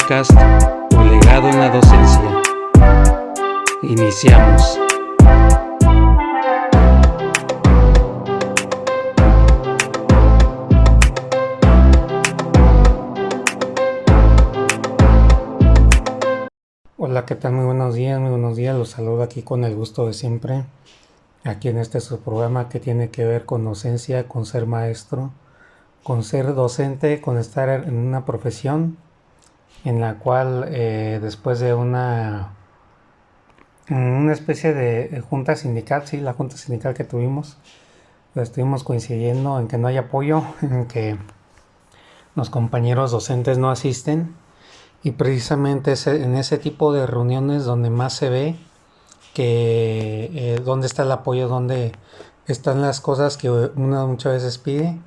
podcast Tu legado en la docencia. Iniciamos. Hola, ¿qué tal? Muy buenos días. Los saludo aquí con el gusto de siempre. Aquí en este su programa que tiene que ver con docencia, con ser maestro, con ser docente, con estar en una profesión en la cual después de una especie de junta sindical, sí, la junta sindical que tuvimos, estuvimos coincidiendo en que no hay apoyo, en que los compañeros docentes no asisten, y precisamente es en ese tipo de reuniones donde más se ve que dónde está el apoyo, dónde están las cosas que uno muchas veces pide,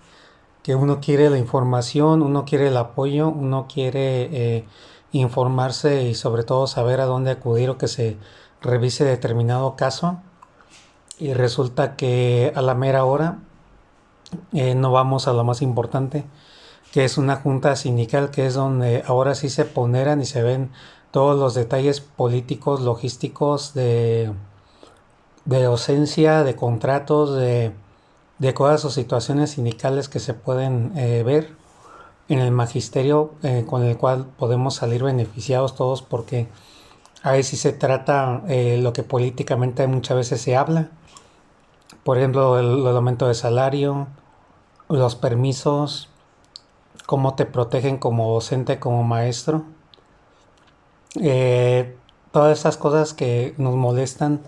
que uno quiere la información, uno quiere el apoyo, uno quiere informarse y sobre todo saber a dónde acudir o que se revise determinado caso, y resulta que a la mera hora no vamos a lo más importante, que es una junta sindical, que es donde ahora sí se ponderan y se ven todos los detalles políticos, logísticos, de docencia, de contratos, de cosas o situaciones sindicales que se pueden ver en el magisterio, con el cual podemos salir beneficiados todos, porque ahí sí se trata lo que políticamente muchas veces se habla. Por ejemplo, el aumento de salario, los permisos, cómo te protegen como docente, como maestro. Todas esas cosas que nos molestan,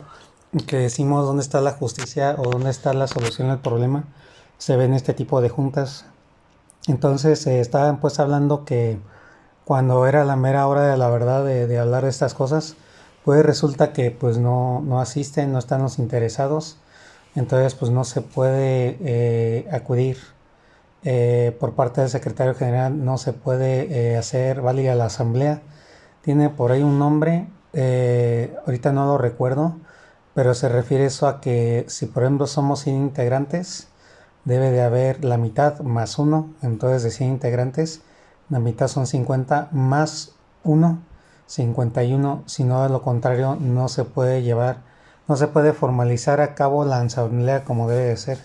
que decimos dónde está la justicia o dónde está la solución al problema, se ven en este tipo de juntas. Entonces estaban pues hablando que cuando era la mera hora de la verdad de hablar de estas cosas, pues resulta que pues no asisten, no están los interesados, entonces pues no se puede acudir por parte del secretario general, no se puede hacer válida la asamblea. Tiene por ahí un nombre, ahorita no lo recuerdo, pero se refiere eso a que si por ejemplo somos 100 integrantes, debe de haber la mitad más uno, entonces de 100 integrantes, la mitad son 50 más 1, 51, si no de lo contrario no se puede llevar, no se puede formalizar a cabo la asamblea como debe de ser.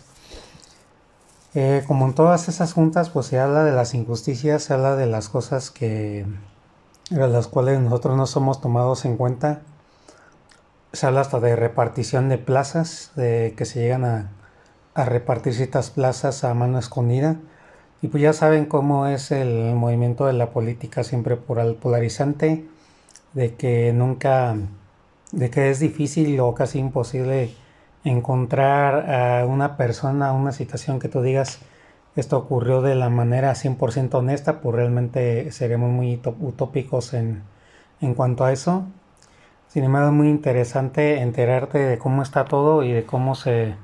Como en todas esas juntas, pues se habla de las injusticias, se habla de las cosas que a las cuales nosotros no somos tomados en cuenta. Se habla hasta de repartición de plazas, de que se llegan a repartir ciertas plazas a mano escondida. Y pues ya saben cómo es el movimiento de la política, siempre polarizante, de que es difícil o casi imposible encontrar a una persona, una situación que tú digas esto ocurrió de la manera 100% honesta, pues realmente seremos muy utópicos en cuanto a eso. Sin embargo, es muy interesante enterarte de cómo está todo y de cómo se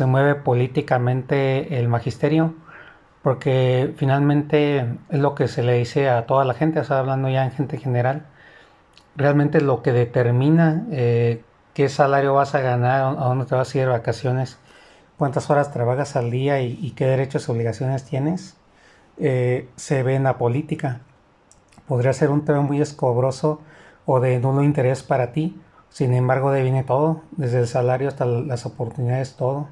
mueve políticamente el magisterio, porque finalmente es lo que se le dice a toda la gente, o sea, hablando ya en gente general, realmente lo que determina qué salario vas a ganar, a dónde te vas a ir de vacaciones, cuántas horas trabajas al día y qué derechos y obligaciones tienes, se ve en la política. Podría ser un tema muy escabroso o de nulo interés para ti, sin embargo de viene todo, desde el salario hasta las oportunidades, todo,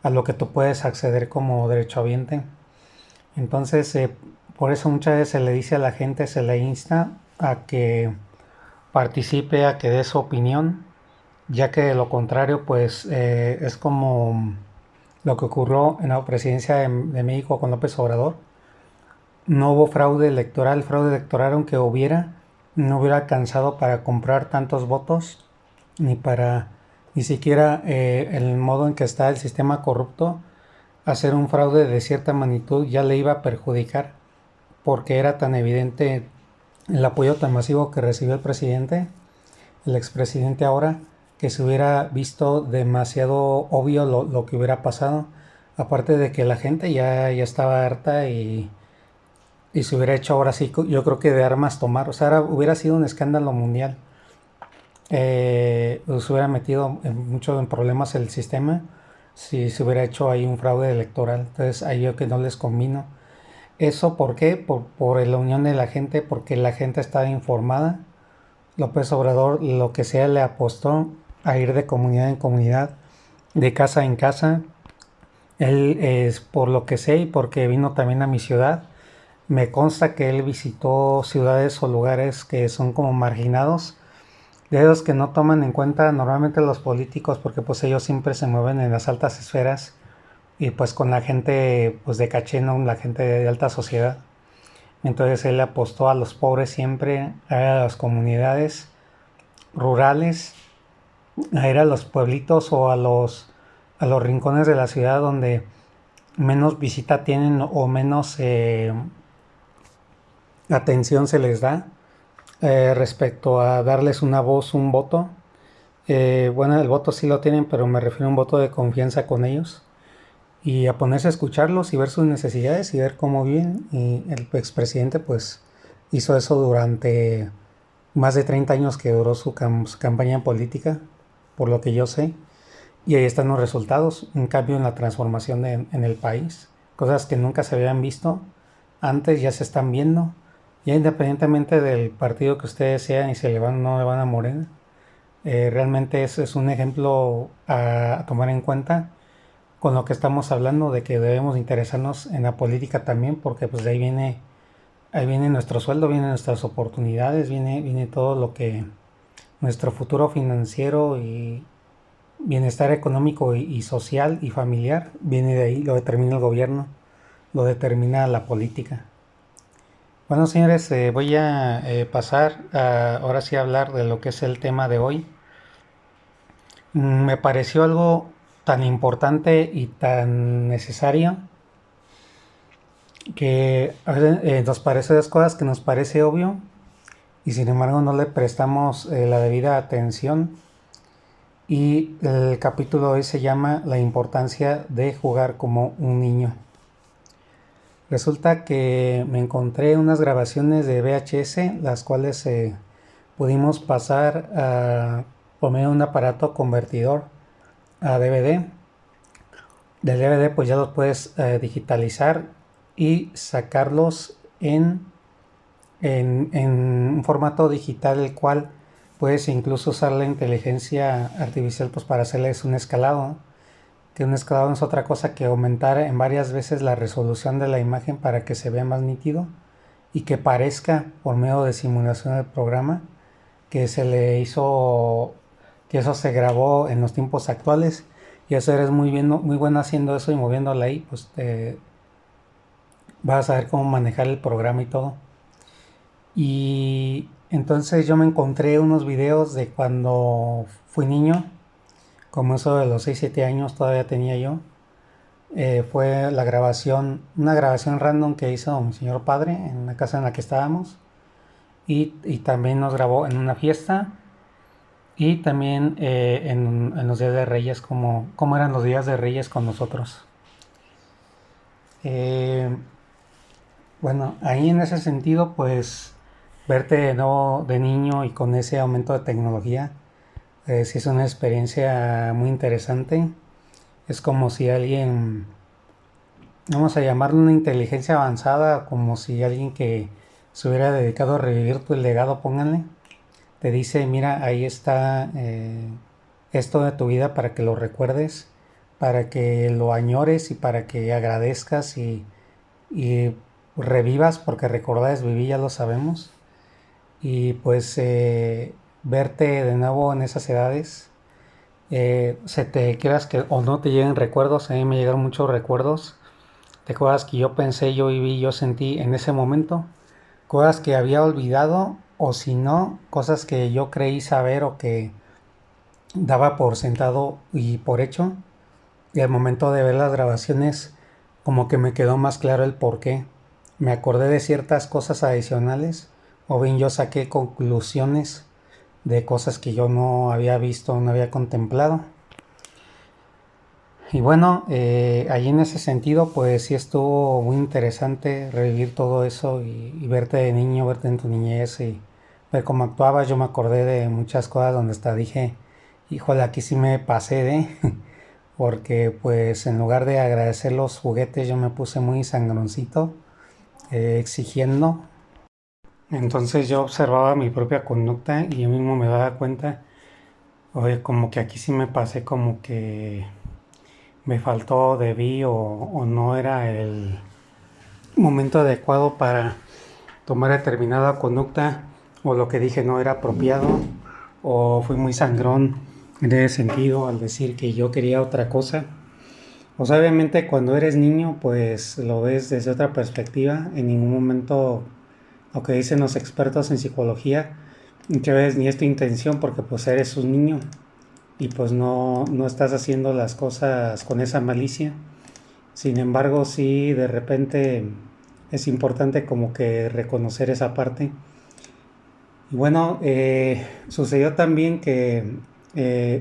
a lo que tú puedes acceder como derechohabiente. Entonces, por eso muchas veces se le dice a la gente, se le insta a que participe, a que dé su opinión, ya que de lo contrario, pues es como lo que ocurrió en la presidencia de México con López Obrador. No hubo fraude electoral, aunque hubiera, no hubiera alcanzado para comprar tantos votos, ni siquiera el modo en que está el sistema corrupto, hacer un fraude de cierta magnitud ya le iba a perjudicar, porque era tan evidente el apoyo tan masivo que recibió el presidente, el expresidente ahora, que se hubiera visto demasiado obvio lo que hubiera pasado, aparte de que la gente ya estaba harta y se hubiera hecho ahora sí, yo creo que de armas tomar, o sea, hubiera sido un escándalo mundial. Se hubiera metido mucho en problemas el sistema si se hubiera hecho ahí un fraude electoral, entonces ahí yo que no les convino. ¿Eso por qué? Por la unión de la gente, porque la gente estaba informada. López Obrador, lo que sea, le apostó a ir de comunidad en comunidad, de casa en casa. Él es por lo que sé y porque vino también a mi ciudad. Me consta que él visitó ciudades o lugares que son como marginados, de esos que no toman en cuenta normalmente los políticos, porque pues ellos siempre se mueven en las altas esferas y pues con la gente pues de caché, ¿no? La gente de alta sociedad. Entonces él apostó a los pobres siempre, a las comunidades rurales, a ir a los pueblitos o a los rincones de la ciudad donde menos visita tienen o menos atención se les da respecto a darles una voz, un voto. Bueno, el voto sí lo tienen, pero me refiero a un voto de confianza con ellos. Y a ponerse a escucharlos y ver sus necesidades y ver cómo viven. Y el expresidente pues hizo eso durante más de 30 años que duró su campaña política, por lo que yo sé. Y ahí están los resultados, un cambio en la transformación en el país. Cosas que nunca se habían visto antes ya se están viendo. Ya independientemente del partido que ustedes sean y si le van o no le van a Morena, realmente es un ejemplo a tomar en cuenta con lo que estamos hablando de que debemos interesarnos en la política también, porque pues de ahí viene nuestro sueldo, vienen nuestras oportunidades, viene todo lo que nuestro futuro financiero y bienestar económico y social y familiar viene de ahí, lo determina el gobierno, lo determina la política. Bueno, señores, voy a pasar a, ahora sí a hablar de lo que es el tema de hoy. Me pareció algo tan importante y tan necesario que a veces, nos parece dos cosas que nos parece obvio y sin embargo no le prestamos la debida atención. Y el capítulo hoy se llama La importancia de jugar como un niño. Resulta que me encontré unas grabaciones de VHS, las cuales pudimos pasar por medio de un aparato convertidor a DVD. Del DVD pues ya los puedes digitalizar y sacarlos en un formato digital, el cual puedes incluso usar la inteligencia artificial pues para hacerles un escalado, que un escalado no es otra cosa que aumentar en varias veces la resolución de la imagen para que se vea más nítido y que parezca por medio de simulación del programa que se le hizo, que eso se grabó en los tiempos actuales. Y eso eres muy bueno haciendo eso y moviéndola ahí, pues vas a saber cómo manejar el programa y todo. Y entonces yo me encontré unos videos de cuando fui niño, como eso de los 6 7 años todavía tenía yo. Fue la grabación, una grabación random que hizo mi señor padre en la casa en la que estábamos. Y también nos grabó en una fiesta y también en los días de Reyes, como eran los días de Reyes con nosotros. Eh, bueno, ahí en ese sentido, pues verte de nuevo de niño y con ese aumento de tecnología, sí es una experiencia muy interesante. Es como si alguien, vamos a llamarlo una inteligencia avanzada, como si alguien que se hubiera dedicado a revivir tu legado, pónganle, te dice, mira, ahí está esto de tu vida para que lo recuerdes, para que lo añores y para que agradezcas y revivas, porque recordar es vivir, ya lo sabemos. Y pues verte de nuevo en esas edades, se te quieras que o no te lleguen recuerdos, a mí me llegaron muchos recuerdos de cosas que yo pensé, yo viví, yo sentí en ese momento, cosas que había olvidado o si no, cosas que yo creí saber o que daba por sentado y por hecho. Y al momento de ver las grabaciones, como que me quedó más claro el por qué. Me acordé de ciertas cosas adicionales, o bien yo saqué conclusiones de cosas que yo no había visto, no había contemplado. Y bueno, ahí en ese sentido, pues sí estuvo muy interesante revivir todo eso y verte de niño, verte en tu niñez y ver cómo actuabas. Yo me acordé de muchas cosas donde hasta dije, híjole, aquí sí me pasé de, porque pues en lugar de agradecer los juguetes yo me puse muy sangroncito exigiendo. Entonces yo observaba mi propia conducta y yo mismo me daba cuenta, oye, como que aquí sí me pasé, como que me faltó, debí o no era el momento adecuado para tomar determinada conducta, o lo que dije no era apropiado, o fui muy sangrón en ese sentido al decir que yo quería otra cosa. O sea, obviamente cuando eres niño pues lo ves desde otra perspectiva, en ningún momento, lo que dicen los expertos en psicología, que ves ni es tu intención porque pues eres un niño y pues no estás haciendo las cosas con esa malicia. Sin embargo, sí, de repente es importante como que reconocer esa parte. Y bueno, sucedió también que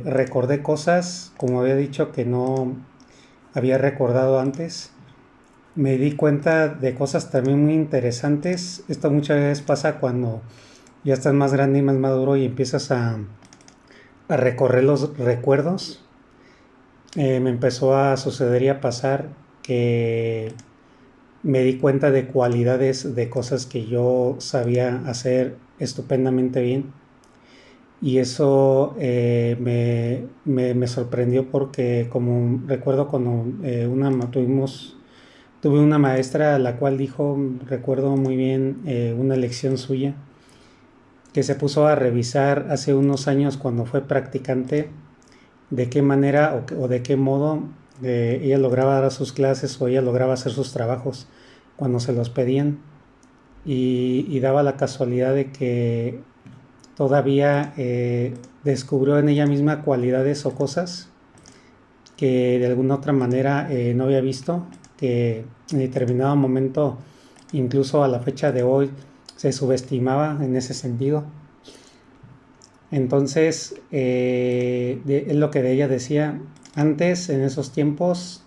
recordé cosas, como había dicho, que no había recordado antes. Me di cuenta de cosas también muy interesantes. Esto muchas veces pasa cuando ya estás más grande y más maduro y empiezas a recorrer los recuerdos. Me empezó a suceder y a pasar que me di cuenta de cualidades de cosas que yo sabía hacer estupendamente bien. Y eso me sorprendió porque como recuerdo cuando tuve una maestra la cual dijo, recuerdo muy bien una lección suya, que se puso a revisar hace unos años cuando fue practicante, de qué manera o de qué modo ella lograba dar sus clases o ella lograba hacer sus trabajos cuando se los pedían. Y daba la casualidad de que todavía descubrió en ella misma cualidades o cosas que de alguna otra manera no había visto, que en determinado momento, incluso a la fecha de hoy, se subestimaba en ese sentido. Entonces, es lo que de ella decía, antes, en esos tiempos,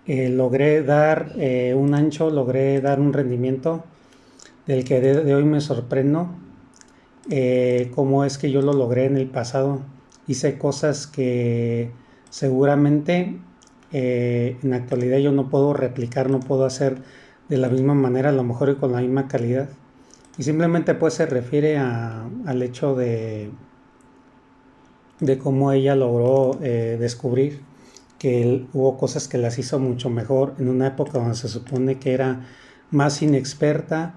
logré dar un ancho, logré dar un rendimiento del que de hoy me sorprendo, cómo es que yo lo logré en el pasado. Hice cosas que seguramente en la actualidad yo no puedo replicar, no puedo hacer de la misma manera, a lo mejor y con la misma calidad. Y simplemente pues se refiere al hecho de cómo ella logró descubrir que hubo cosas que las hizo mucho mejor en una época donde se supone que era más inexperta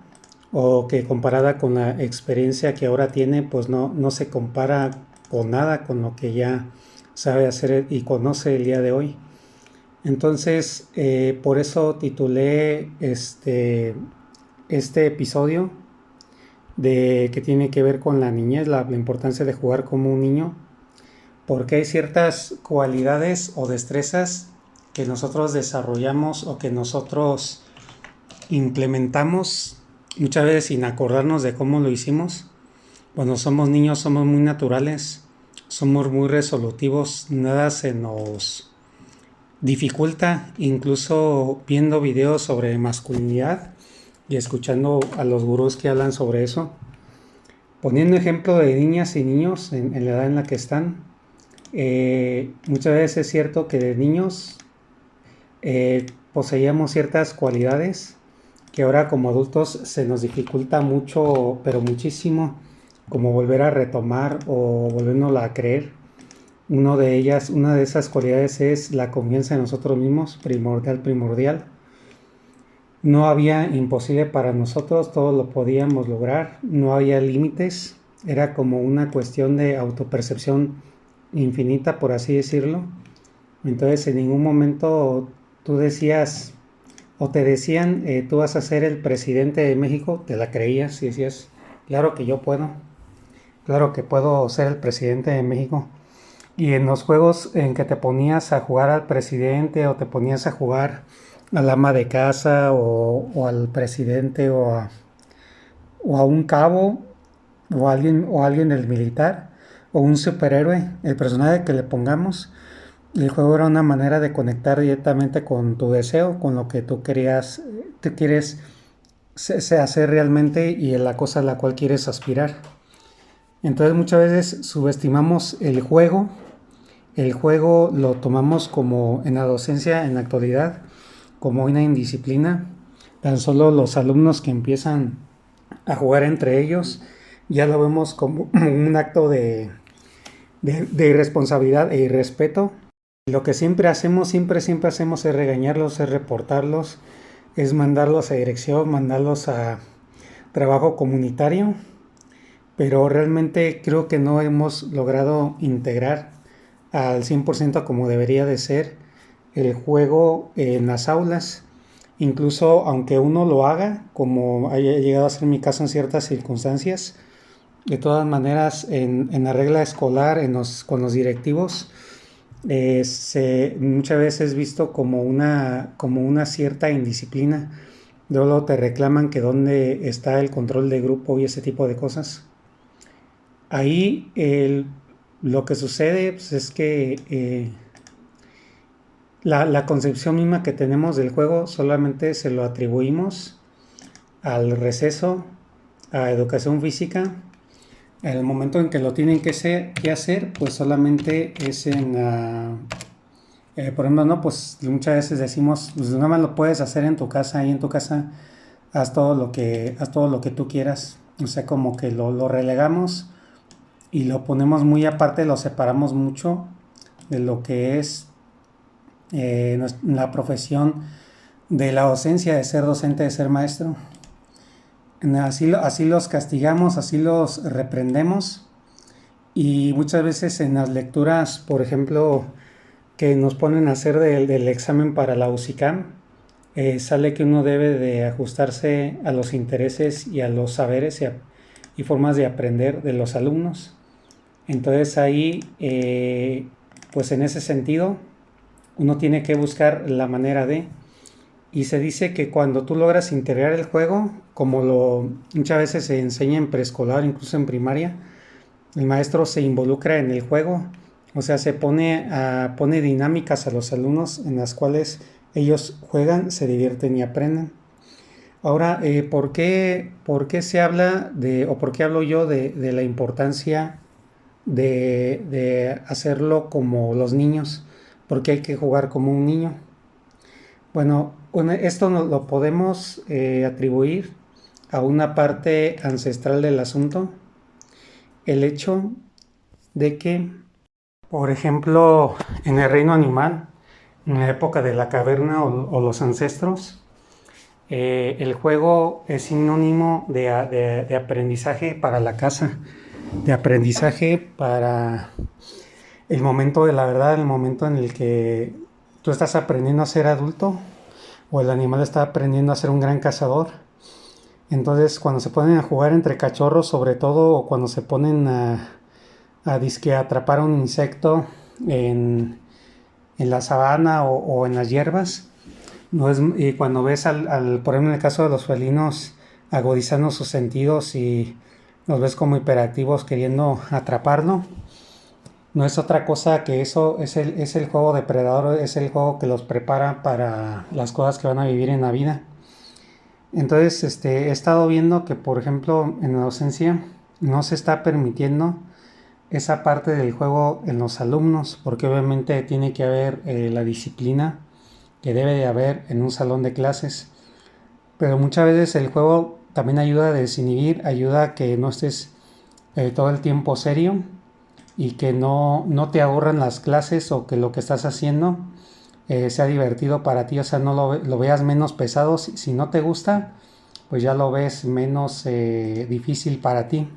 o que comparada con la experiencia que ahora tiene, pues no se compara con nada con lo que ya sabe hacer y conoce el día de hoy. Entonces, por eso titulé este episodio de que tiene que ver con la niñez, la importancia de jugar como un niño, porque hay ciertas cualidades o destrezas que nosotros desarrollamos o que nosotros implementamos muchas veces sin acordarnos de cómo lo hicimos. Cuando somos niños somos muy naturales, somos muy resolutivos, nada se nos dificulta, incluso viendo videos sobre masculinidad y escuchando a los gurús que hablan sobre eso. Poniendo ejemplo de niñas y niños en la edad en la que están, muchas veces es cierto que de niños poseíamos ciertas cualidades que ahora como adultos se nos dificulta mucho, pero muchísimo, como volver a retomar o volvernos a creer. Una de esas cualidades es la confianza en nosotros mismos, primordial. No había imposible para nosotros, todo lo podíamos lograr, no había límites, era como una cuestión de autopercepción infinita, por así decirlo. Entonces en ningún momento tú decías o te decían, tú vas a ser el presidente de México, te la creías y decías, claro que yo puedo, claro que puedo ser el presidente de México. Y en los juegos en que te ponías a jugar al presidente o te ponías a jugar al ama de casa o al presidente o a un cabo o alguien del militar o un superhéroe, el personaje que le pongamos, el juego era una manera de conectar directamente con tu deseo, con lo que tú quieres hacer realmente y en la cosa a la cual quieres aspirar. Entonces muchas veces subestimamos el juego. El lo tomamos como en la docencia, en la actualidad, como una indisciplina. Tan solo los alumnos que empiezan a jugar entre ellos, ya lo vemos como un acto de irresponsabilidad e irrespeto. Lo que siempre hacemos es regañarlos, es reportarlos, es mandarlos a dirección, mandarlos a trabajo comunitario, pero realmente creo que no hemos logrado integrar al 100% como debería de ser el juego en las aulas. Incluso aunque uno lo haga, como haya llegado a ser mi caso en ciertas circunstancias, de todas maneras en la regla escolar, con los directivos, muchas veces es visto como una cierta indisciplina. Luego te reclaman que dónde está el control de grupo y ese tipo de cosas. Ahí lo que sucede pues, es que la concepción misma que tenemos del juego solamente se lo atribuimos al receso, a educación física. En el momento en que lo tienen que hacer, pues solamente es por ejemplo, no, pues muchas veces decimos, pues nada más lo puedes hacer en tu casa, y en tu casa haz todo lo que tú quieras. O sea, como que lo relegamos y lo ponemos muy aparte, lo separamos mucho de lo que es la profesión de la docencia, de ser docente, de ser maestro. Así los castigamos, así los reprendemos y muchas veces en las lecturas, por ejemplo, que nos ponen a hacer del examen para la UCICAM, sale que uno debe de ajustarse a los intereses y a los saberes y formas de aprender de los alumnos. Entonces ahí, pues en ese sentido, uno tiene que buscar la manera de... Y se dice que cuando tú logras integrar el juego, muchas veces se enseña en preescolar, incluso en primaria, el maestro se involucra en el juego, o sea, pone dinámicas a los alumnos en las cuales ellos juegan, se divierten y aprenden. Ahora, por qué se habla o por qué hablo yo de la importancia de hacerlo como los niños? Porque hay que jugar como un niño. Bueno, esto lo podemos atribuir a una parte ancestral del asunto, el hecho de que, por ejemplo, en el reino animal, en la época de la caverna o los ancestros, el juego es sinónimo de aprendizaje para la caza, de aprendizaje para el momento de la verdad, el momento en el que tú estás aprendiendo a ser adulto o el animal está aprendiendo a ser un gran cazador. Entonces, cuando se ponen a jugar entre cachorros, sobre todo, o cuando se ponen a disque atrapar un insecto en, en la sabana o en las hierbas, no es, y cuando ves por ejemplo, en el caso de los felinos, agudizando sus sentidos y los ves como hiperactivos queriendo atraparlo, no es otra cosa que eso, es el juego depredador, es el juego que los prepara para las cosas que van a vivir en la vida. Entonces, he estado viendo que, por ejemplo, en la docencia no se está permitiendo esa parte del juego en los alumnos, porque obviamente tiene que haber la disciplina que debe de haber en un salón de clases. Pero muchas veces el juego también ayuda a desinhibir, ayuda a que no estés todo el tiempo serio y que no te aburran las clases o que lo que estás haciendo sea divertido para ti, o sea, no lo veas menos pesado. Si no te gusta, pues ya lo ves menos difícil para ti.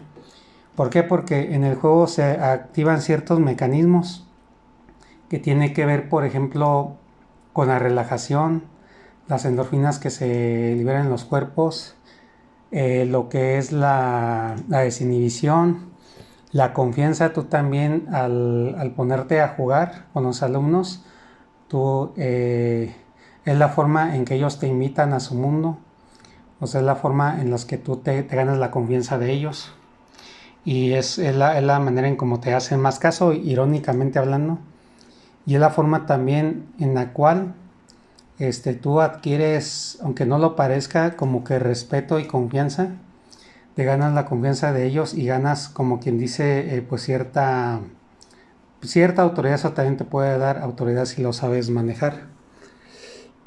¿Por qué? Porque en el juego se activan ciertos mecanismos que tiene que ver, por ejemplo, con la relajación, las endorfinas que se liberan en los cuerpos, lo que es la desinhibición, la confianza. Tú también al ponerte a jugar con los alumnos, es la forma en que ellos te invitan a su mundo, o sea, es la forma en la que tú te ganas la confianza de ellos y es la manera en cómo te hacen más caso, irónicamente hablando, y es la forma también en la cual tú adquieres, aunque no lo parezca, como que respeto y confianza, te ganas la confianza de ellos y ganas, como quien dice, pues cierta autoridad. Eso también te puede dar autoridad si lo sabes manejar.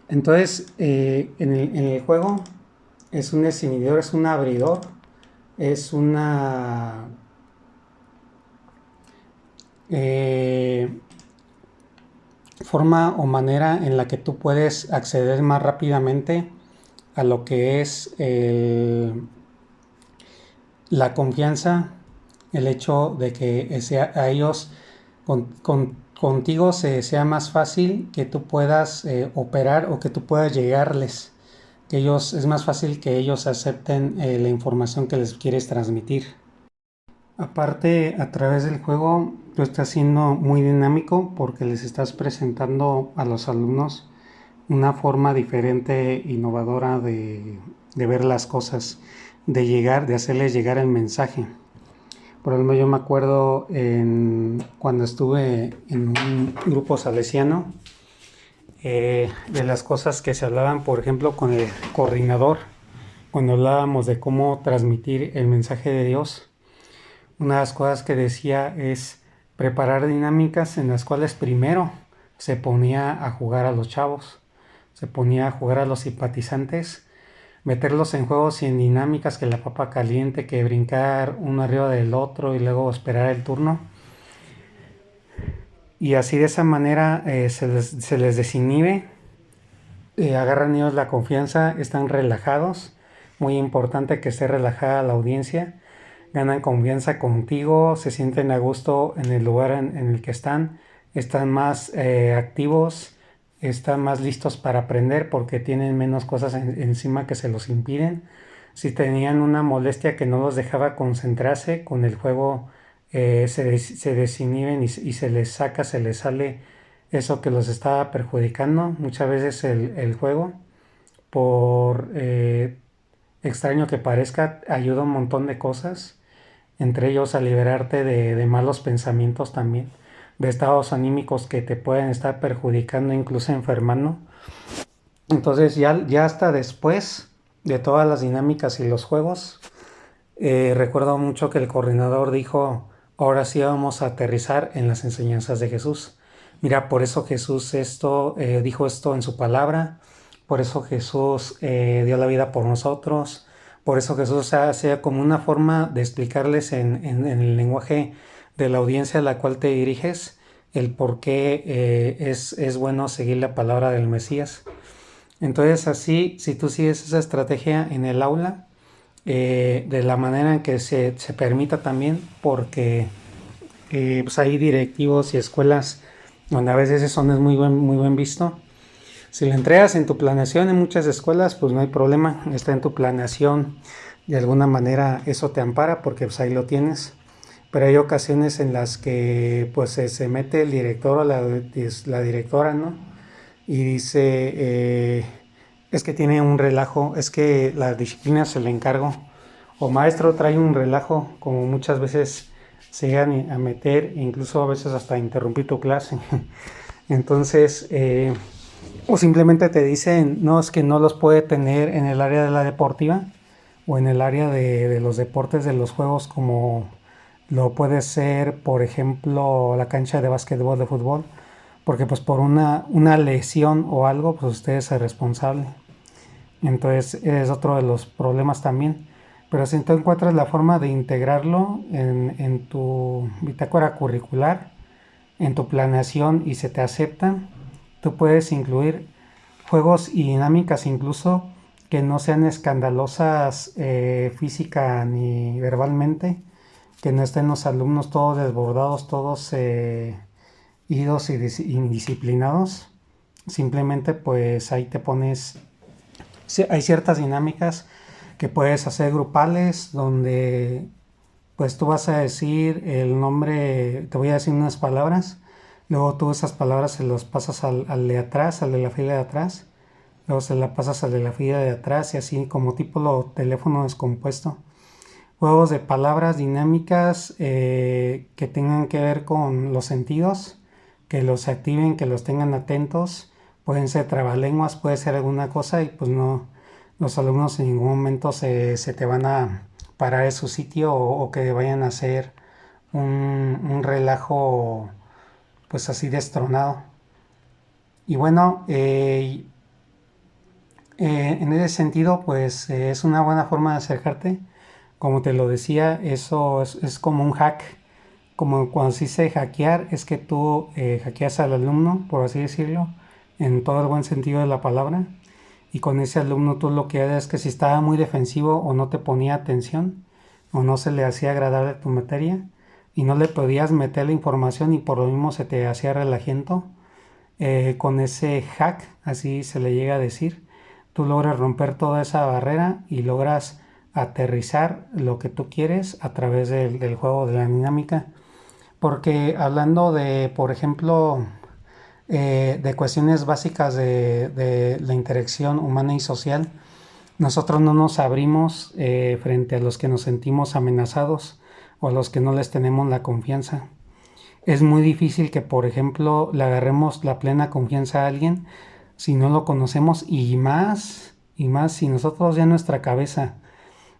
Entonces, en el juego es un exhibidor, es un abridor, es una eh, forma o manera en la que tú puedes acceder más rápidamente a lo que es la confianza, el hecho de que sea, a ellos contigo sea más fácil que tú puedas operar o que tú puedas llegarles, que ellos es más fácil que ellos acepten la información que les quieres transmitir. Aparte, a través del juego, tú estás siendo muy dinámico porque les estás presentando a los alumnos una forma diferente, innovadora de ver las cosas, de hacerles llegar el mensaje. Por ejemplo, yo me acuerdo cuando estuve en un grupo salesiano, de las cosas que se hablaban, por ejemplo, con el coordinador, cuando hablábamos de cómo transmitir el mensaje de Dios. Una de las cosas que decía es preparar dinámicas en las cuales primero se ponía a jugar a los chavos, se ponía a jugar a los simpatizantes, meterlos en juegos y en dinámicas, que la papa caliente, que brincar uno arriba del otro y luego esperar el turno. Y así de esa manera se les desinhibe, agarran ellos la confianza, están relajados. Muy importante que esté relajada la audiencia. Ganan confianza contigo, se sienten a gusto en el lugar en el que están más activos, están más listos para aprender porque tienen menos cosas encima que se los impiden. Si tenían una molestia que no los dejaba concentrarse con el juego, se desinhiben y se les saca, se les sale eso que los estaba perjudicando. Muchas veces el juego, por extraño que parezca, ayuda un montón de cosas, entre ellos a liberarte de malos pensamientos también, de estados anímicos que te pueden estar perjudicando, incluso enfermando. Entonces ya hasta después de todas las dinámicas y los juegos, recuerdo mucho que el coordinador dijo: ahora sí vamos a aterrizar en las enseñanzas de Jesús. Mira, por eso Jesús dijo esto en su palabra, por eso Jesús dio la vida por nosotros, por eso Jesús hace como una forma de explicarles en el lenguaje de la audiencia a la cual te diriges, el por qué es bueno seguir la palabra del Mesías. Entonces así, si tú sigues esa estrategia en el aula, de la manera en que se permita también, porque pues hay directivos y escuelas donde a veces eso no es muy buen visto. Si lo entregas en tu planeación en muchas escuelas, pues no hay problema, está en tu planeación, de alguna manera eso te ampara porque pues ahí lo tienes. Pero hay ocasiones en las que pues se mete el director o la directora, ¿no? Y dice, es que tiene un relajo, es que la disciplina se le encargo. O maestro trae un relajo, como muchas veces se llegan a meter, incluso a veces hasta interrumpir tu clase. Entonces, o simplemente te dicen, no, es que no los puede tener en el área de la deportiva o en el área de los deportes, de los juegos, como lo puede ser, por ejemplo, la cancha de básquetbol, de fútbol, porque pues por una lesión o algo, pues usted es el responsable. Entonces es otro de los problemas también. Pero si tú encuentras la forma de integrarlo en tu bitácora curricular, en tu planeación, y se te acepta, tú puedes incluir juegos y dinámicas incluso que no sean escandalosas física ni verbalmente, que no estén los alumnos todos desbordados, todos idos y indisciplinados. Simplemente pues ahí te pones, sí, hay ciertas dinámicas que puedes hacer grupales, donde pues tú vas a decir el nombre, te voy a decir unas palabras, luego tú esas palabras se las pasas al de atrás, al de la fila de atrás, luego se las pasas al de la fila de atrás, y así como tipo teléfono descompuesto. Juegos de palabras dinámicas que tengan que ver con los sentidos, que los activen, que los tengan atentos. Pueden ser trabalenguas, puede ser alguna cosa, y pues no, los alumnos en ningún momento se te van a parar en su sitio, o que vayan a hacer un relajo pues así destronado. Y bueno, En ese sentido, pues es una buena forma de acercarte. Como te lo decía, eso es como un hack. Como cuando se dice hackear, es que tú hackeas al alumno, por así decirlo, en todo el buen sentido de la palabra. Y con ese alumno tú lo que haces es que si estaba muy defensivo o no te ponía atención o no se le hacía agradable tu materia y no le podías meter la información y por lo mismo se te hacía relajiento, con ese hack, así se le llega a decir, tú logras romper toda esa barrera y logras aterrizar lo que tú quieres a través del juego, de la dinámica. Porque hablando de, por ejemplo, de cuestiones básicas de la interacción humana y social, nosotros no nos abrimos frente a los que nos sentimos amenazados o a los que no les tenemos la confianza. Es muy difícil que, por ejemplo, le agarremos la plena confianza a alguien si no lo conocemos y más si nosotros ya en nuestra cabeza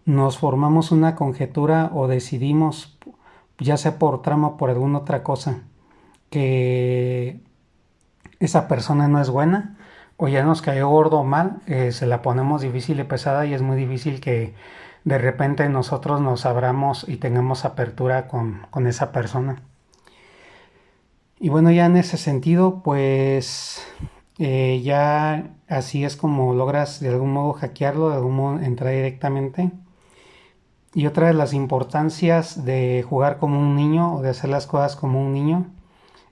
nos formamos una conjetura o decidimos, ya sea por trama o por alguna otra cosa, que esa persona no es buena o ya nos cayó gordo o mal, se la ponemos difícil y pesada y es muy difícil que de repente nosotros nos abramos y tengamos apertura con esa persona. Y bueno, ya en ese sentido, pues ya así es como logras de algún modo hackearlo, de algún modo entrar directamente. Y otra de las importancias de jugar como un niño o de hacer las cosas como un niño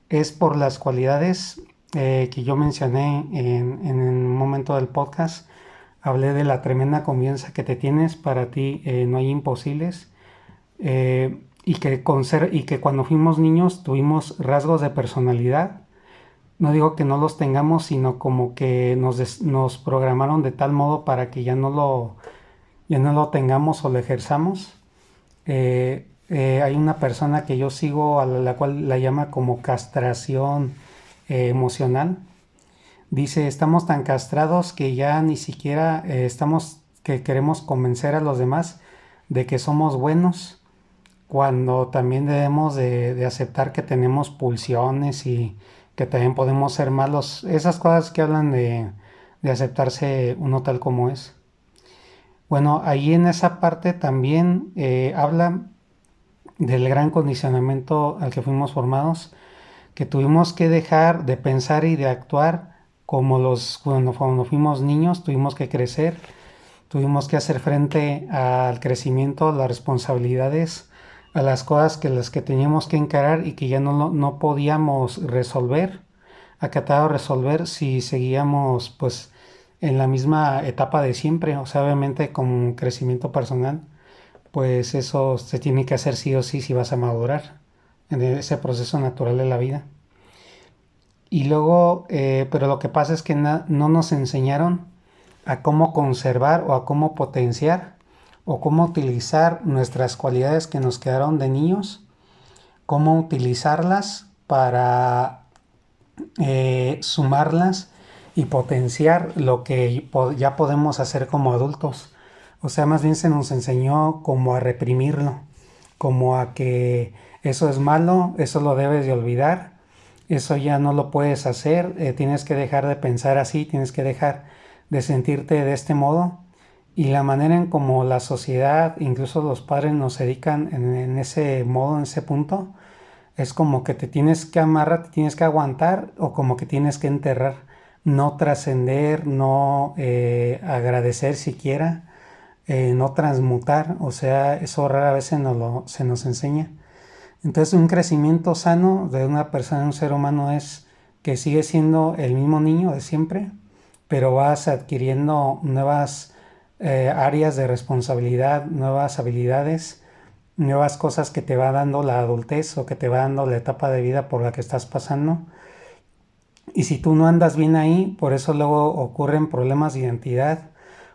es por las cualidades que yo mencioné en un momento del podcast. Hablé de la tremenda confianza que te tienes, para ti no hay imposibles. Y que cuando fuimos niños tuvimos rasgos de personalidad. No digo que no los tengamos, sino como que nos programaron de tal modo para que ya no lo tengamos o lo ejerzamos. Hay una persona que yo sigo a la cual la llama como castración emocional. Dice, estamos tan castrados que ya ni siquiera que queremos convencer a los demás de que somos buenos, cuando también debemos de aceptar que tenemos pulsiones y que también podemos ser malos. Esas cosas que hablan de aceptarse uno tal como es. Bueno, ahí en esa parte también habla del gran condicionamiento al que fuimos formados, que tuvimos que dejar de pensar y de actuar como cuando fuimos niños, tuvimos que crecer, tuvimos que hacer frente al crecimiento, a las responsabilidades, a las cosas las que teníamos que encarar y que ya no podíamos resolver, acatar o resolver si seguíamos pues en la misma etapa de siempre, o sea, obviamente con crecimiento personal, pues eso se tiene que hacer sí o sí si vas a madurar en ese proceso natural de la vida. Y luego, pero lo que pasa es que no nos enseñaron a cómo conservar o a cómo potenciar o cómo utilizar nuestras cualidades que nos quedaron de niños, cómo utilizarlas para sumarlas y potenciar lo que ya podemos hacer como adultos. O sea, más bien se nos enseñó como a reprimirlo, como a que eso es malo, eso lo debes de olvidar, eso ya no lo puedes hacer, tienes que dejar de pensar así, tienes que dejar de sentirte de este modo. Y la manera en como la sociedad, incluso los padres nos dedican en ese modo, en ese punto, es como que te tienes que amarrar, te tienes que aguantar o como que tienes que enterrar, no trascender, no agradecer siquiera, no transmutar, o sea, eso rara vez se nos enseña. Entonces un crecimiento sano de una persona, un ser humano, es que sigue siendo el mismo niño de siempre, pero vas adquiriendo nuevas áreas de responsabilidad, nuevas habilidades, nuevas cosas que te va dando la adultez o que te va dando la etapa de vida por la que estás pasando. Y si tú no andas bien ahí, por eso luego ocurren problemas de identidad,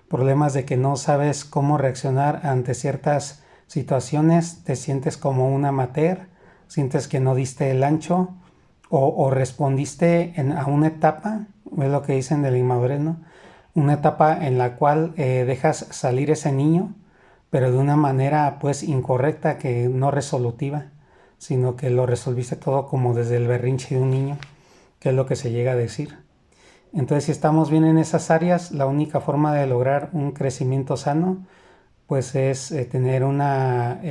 problemas de que no sabes cómo reaccionar ante ciertas situaciones, te sientes como un amateur, sientes que no diste el ancho o respondiste a una etapa, es lo que dicen de la inmadurez, ¿no? Una etapa en la cual dejas salir ese niño, pero de una manera pues incorrecta, que no resolutiva, sino que lo resolviste todo como desde el berrinche de un niño, que es lo que se llega a decir. Entonces, si estamos bien en esas áreas, la única forma de lograr un crecimiento sano, pues es tener una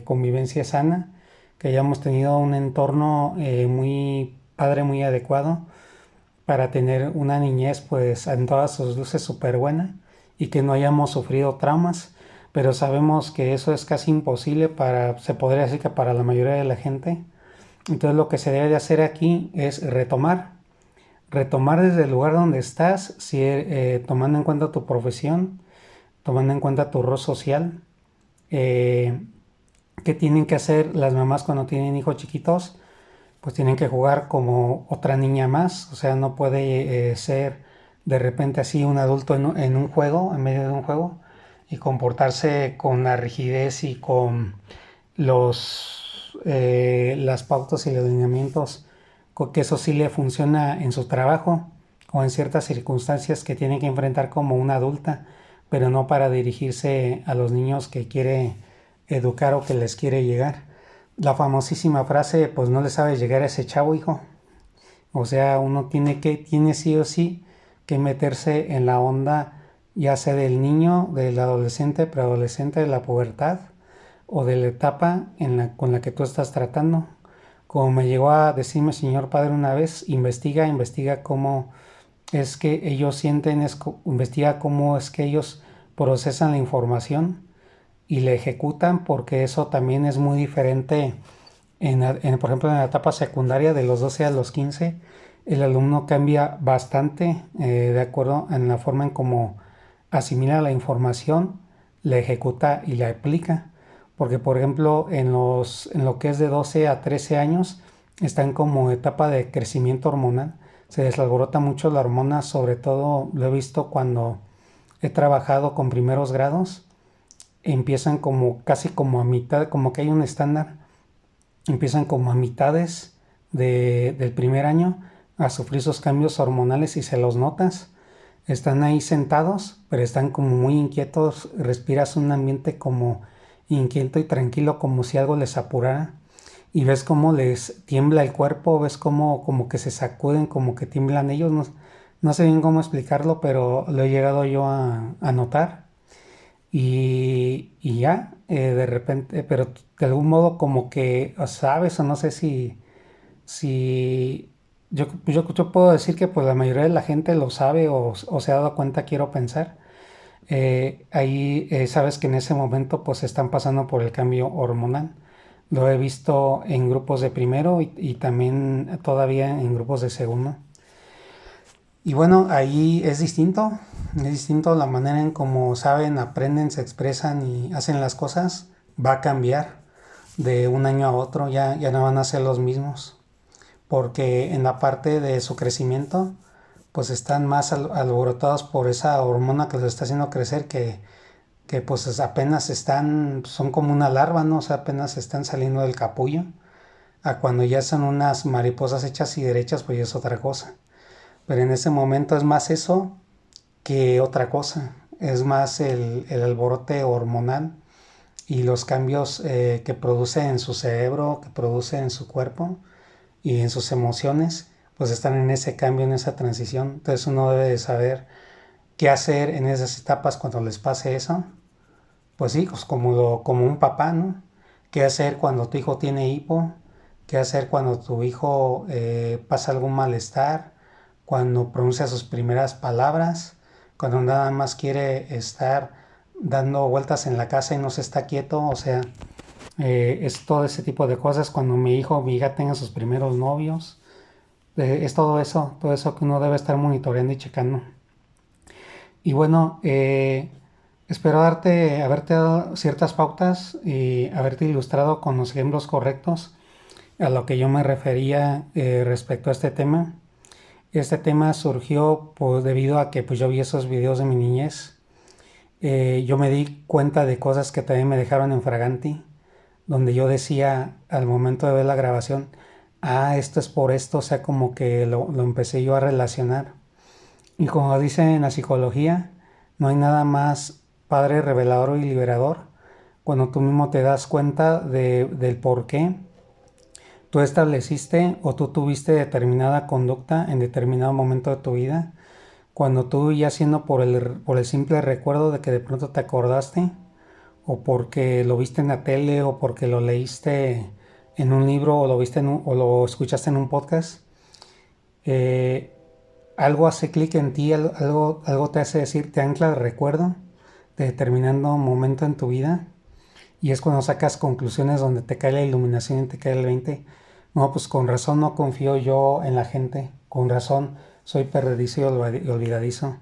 convivencia sana, que hayamos tenido un entorno muy padre, muy adecuado para tener una niñez pues en todas sus luces súper buena y que no hayamos sufrido traumas, pero sabemos que eso es casi imposible para, se podría decir que para la mayoría de la gente. Entonces lo que se debe de hacer aquí es retomar desde el lugar donde estás, si, tomando en cuenta tu profesión, tomando en cuenta tu rol social, eh, qué tienen que hacer las mamás cuando tienen hijos chiquitos, pues tienen que jugar como otra niña más, o sea, no puede ser de repente así un adulto en un juego, en medio de un juego, y comportarse con la rigidez y con las pautas y los lineamientos, que eso sí le funciona en su trabajo o en ciertas circunstancias que tiene que enfrentar como una adulta, pero no para dirigirse a los niños que quiere educar o que les quiere llegar. La famosísima frase, pues no le sabes llegar a ese chavo, hijo. O sea, uno tiene sí o sí que meterse en la onda, ya sea del niño, del adolescente, preadolescente, de la pubertad o de la etapa con la que tú estás tratando. Como me llegó a decirme señor padre una vez, investiga cómo es que ellos sienten, investiga cómo es que ellos procesan la información y la ejecutan, porque eso también es muy diferente por ejemplo, en la etapa secundaria de los 12 a los 15, el alumno cambia bastante de acuerdo en la forma en cómo asimila la información, la ejecuta y la aplica. Porque, por ejemplo, en lo que es de 12 a 13 años, están como etapa de crecimiento hormonal. Se desalborota mucho la hormona, sobre todo lo he visto cuando he trabajado con primeros grados. Empiezan como casi como a mitad, como que hay un estándar, empiezan como a mitades del primer año a sufrir esos cambios hormonales y se los notas. Están ahí sentados, pero están como muy inquietos, respiras un ambiente como inquieto y tranquilo, como si algo les apurara. Y ves cómo les tiembla el cuerpo, ves cómo como que se sacuden, como que tiemblan ellos. No, no sé bien cómo explicarlo, pero lo he llegado yo a notar. Y ya, de repente, pero de algún modo como que sabes o no sé si yo puedo decir que pues la mayoría de la gente lo sabe o se ha dado cuenta, quiero pensar. Ahí sabes que en ese momento pues están pasando por el cambio hormonal. Lo he visto en grupos de primero y también todavía en grupos de segundo. Y bueno, ahí es distinto la manera en cómo saben, aprenden, se expresan y hacen las cosas, va a cambiar de un año a otro, ya no van a ser los mismos, porque en la parte de su crecimiento, pues están más alborotados por esa hormona que los está haciendo crecer, que pues apenas son como una larva, ¿no? O sea, apenas están saliendo del capullo, a cuando ya son unas mariposas hechas y derechas, pues ya es otra cosa. Pero en ese momento es más eso que otra cosa. Es más el alborote hormonal y los cambios que produce en su cerebro, que produce en su cuerpo y en sus emociones, pues están en ese cambio, en esa transición. Entonces uno debe de saber qué hacer en esas etapas cuando les pase eso. Pues sí, pues como un papá, ¿no? ¿Qué hacer cuando tu hijo tiene hipo? ¿Qué hacer cuando tu hijo pasa algún malestar? Cuando pronuncia sus primeras palabras, cuando nada más quiere estar dando vueltas en la casa y no se está quieto, o sea, es todo ese tipo de cosas. Cuando mi hijo o mi hija tengan sus primeros novios, es todo eso que uno debe estar monitoreando y checando. Y bueno, espero haberte dado ciertas pautas y haberte ilustrado con los ejemplos correctos a lo que yo me refería respecto a este tema. Este tema surgió pues, debido a que pues, yo vi esos videos de mi niñez. Yo me di cuenta de cosas que también me dejaron en fraganti, donde yo decía al momento de ver la grabación, esto es por esto, o sea, como que lo empecé yo a relacionar. Y como dice en la psicología, no hay nada más padre, revelador y liberador cuando tú mismo te das cuenta del por qué tú estableciste o tú tuviste determinada conducta en determinado momento de tu vida, cuando tú ya siendo por el simple recuerdo de que de pronto te acordaste, o porque lo viste en la tele, o porque lo leíste en un libro, o lo viste o lo escuchaste en un podcast, eh, algo hace clic en ti, algo te hace decir, te ancla el recuerdo de determinado momento en tu vida, y es cuando sacas conclusiones donde te cae la iluminación y te cae el 20. No, pues con razón no confío yo en la gente, con razón soy perdedizo y olvidadizo,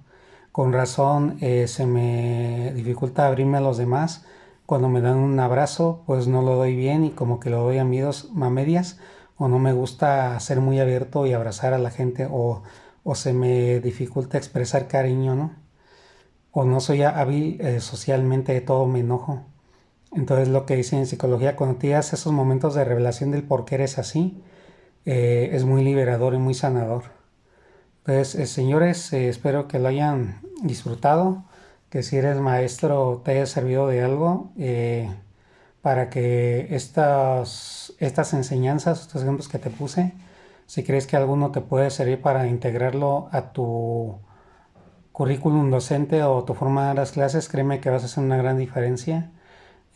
con razón se me dificulta abrirme a los demás, cuando me dan un abrazo pues no lo doy bien y como que lo doy a medias, o no me gusta ser muy abierto y abrazar a la gente, o se me dificulta expresar cariño, ¿no? O no soy hábil socialmente, de todo me enojo. Entonces lo que dicen en psicología, cuando tienes esos momentos de revelación del por qué eres así, es muy liberador y muy sanador. Entonces, señores, espero que lo hayan disfrutado, que si eres maestro te haya servido de algo, para que estas enseñanzas, estos ejemplos que te puse, si crees que alguno te puede servir para integrarlo a tu currículum docente o tu forma de dar las clases, créeme que vas a hacer una gran diferencia.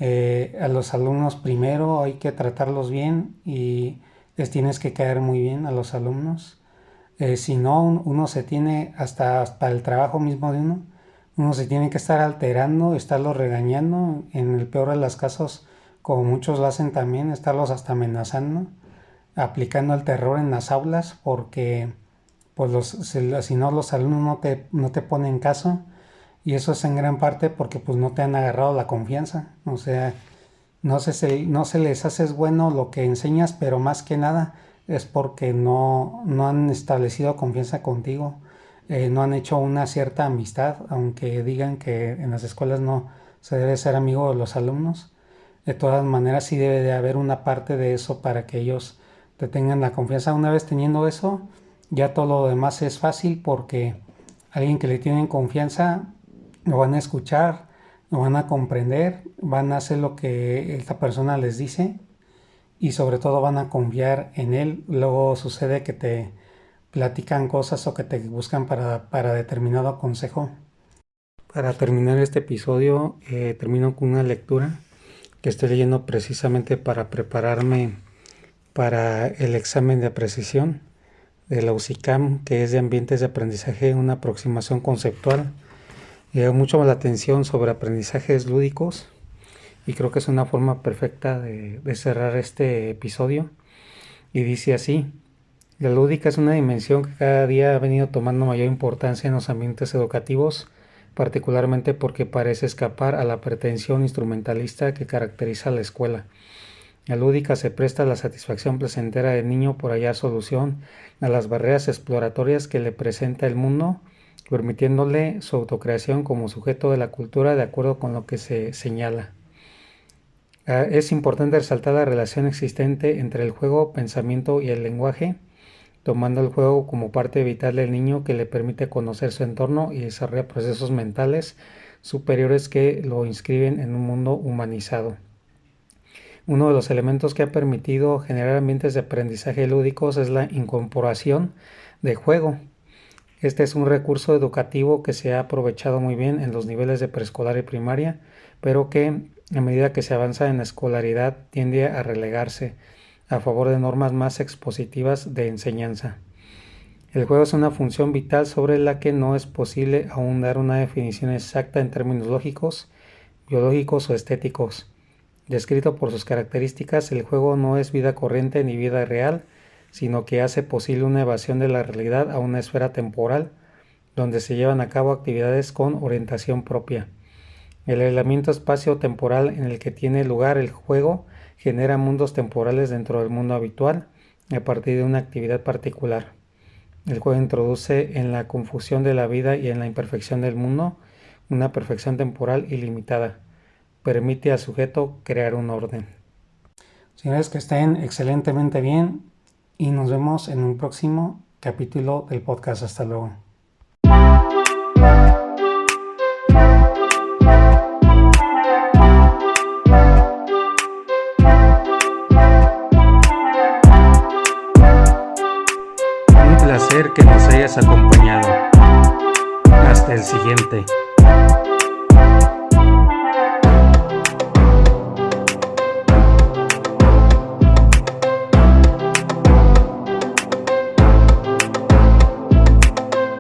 A los alumnos primero hay que tratarlos bien y les tienes que caer muy bien a los alumnos. Si no, uno se tiene, hasta el trabajo mismo de uno se tiene que estar alterando, estarlos regañando, en el peor de los casos, como muchos lo hacen también, estarlos hasta amenazando, aplicando el terror en las aulas, porque pues si no los alumnos no te ponen caso, y eso es en gran parte porque pues no te han agarrado la confianza. O sea, no se les hace bueno lo que enseñas, pero más que nada es porque no han establecido confianza contigo, no han hecho una cierta amistad, aunque digan que en las escuelas no se debe ser amigo de los alumnos. De todas maneras sí debe de haber una parte de eso para que ellos te tengan la confianza. Una vez teniendo eso, ya todo lo demás es fácil, porque alguien que le tienen confianza lo van a escuchar, lo van a comprender, van a hacer lo que esta persona les dice y sobre todo van a confiar en él. Luego sucede que te platican cosas o que te buscan para determinado consejo. Para terminar este episodio, termino con una lectura que estoy leyendo precisamente para prepararme para el examen de precisión de la UCICAM, que es de ambientes de aprendizaje, una aproximación conceptual. Llega mucho la atención sobre aprendizajes lúdicos y creo que es una forma perfecta de cerrar este episodio. Y dice así: la lúdica es una dimensión que cada día ha venido tomando mayor importancia en los ambientes educativos, particularmente porque parece escapar a la pretensión instrumentalista que caracteriza a la escuela. La lúdica se presta a la satisfacción placentera del niño por hallar solución a las barreras exploratorias que le presenta el mundo, permitiéndole su autocreación como sujeto de la cultura de acuerdo con lo que se señala. Es importante resaltar la relación existente entre el juego, pensamiento y el lenguaje, tomando el juego como parte vital del niño que le permite conocer su entorno y desarrollar procesos mentales superiores que lo inscriben en un mundo humanizado. Uno de los elementos que ha permitido generar ambientes de aprendizaje lúdicos es la incorporación de juego. Este es un recurso educativo que se ha aprovechado muy bien en los niveles de preescolar y primaria, pero que a medida que se avanza en la escolaridad tiende a relegarse a favor de normas más expositivas de enseñanza. El juego es una función vital sobre la que no es posible aún dar una definición exacta en términos lógicos, biológicos o estéticos. Descrito por sus características, el juego no es vida corriente ni vida real, sino que hace posible una evasión de la realidad a una esfera temporal, donde se llevan a cabo actividades con orientación propia. El aislamiento espacio-temporal en el que tiene lugar el juego genera mundos temporales dentro del mundo habitual, a partir de una actividad particular. El juego introduce en la confusión de la vida y en la imperfección del mundo una perfección temporal ilimitada. Permite al sujeto crear un orden. Señores, que estén excelentemente bien y nos vemos en un próximo capítulo del podcast. Hasta luego. Un placer que nos hayas acompañado. Hasta el siguiente.